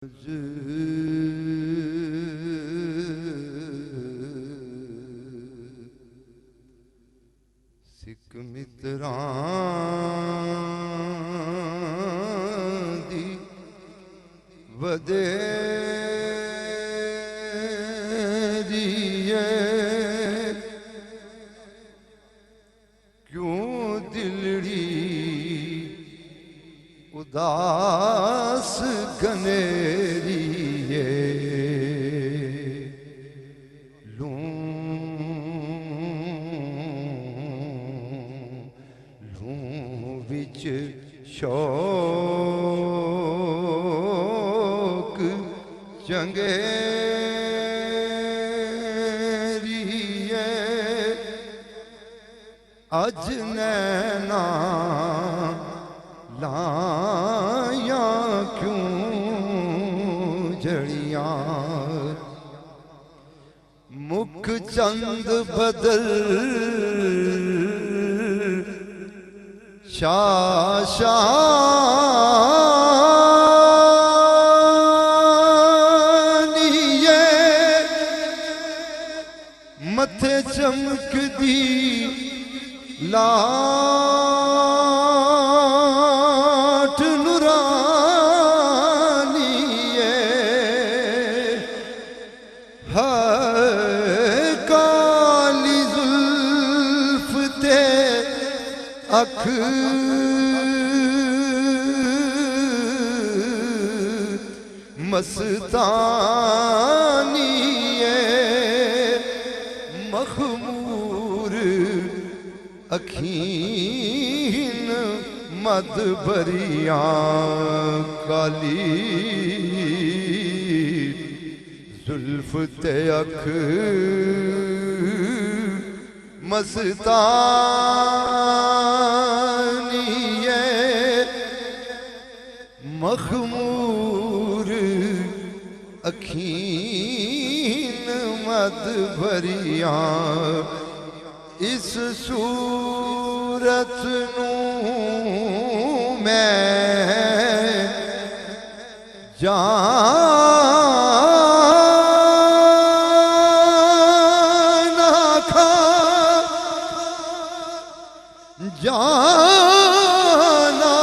सिख मित्रां दी वधेरी है, क्यों दिलड़ी उदास गनेरी है। लूं विच शौक चंगेरी है, अज नैना लाया क्यों जड़ियां। मुख चंद बदल शाशानिए, मथे चमक दी लाट नुरानी है, काली जुल्फ ते अख मस्तानी है, मखमूर अखीन मद भरिया, काली जुल्फ ते अख मस्तानी है, मखमूर अखीन मद भरिया। इस सूरत नूं मैं जाना खा, जानन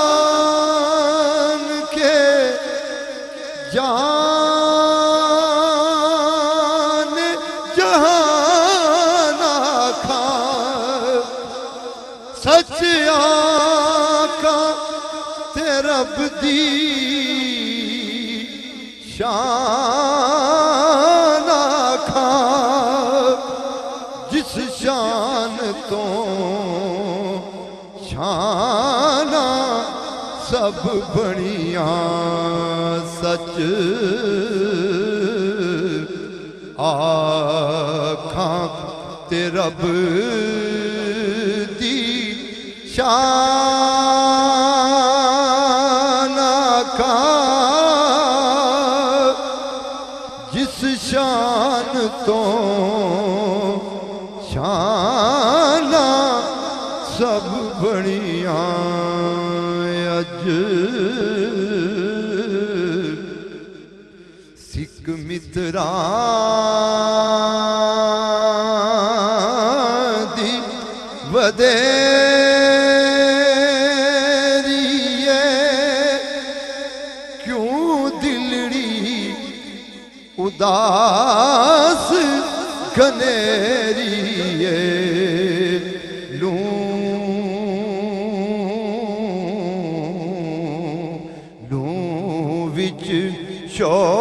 के जान जहाना खा। सच आका ते रब दी शान आखा, जिस शान तो शाना सब बनिया। सच आखा ते रब दी शान आखा, जिस शान तो शाना सब बनिया। अज सिख मित्रां दी वधेरी है, क्यों दिलड़ी उदास गनेरी है। लूं विच शौक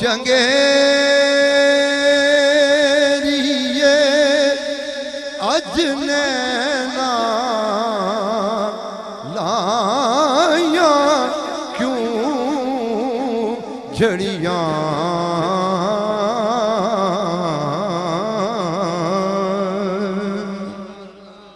चंगेरी है, अज नैना लाया क्यों जड़ियां।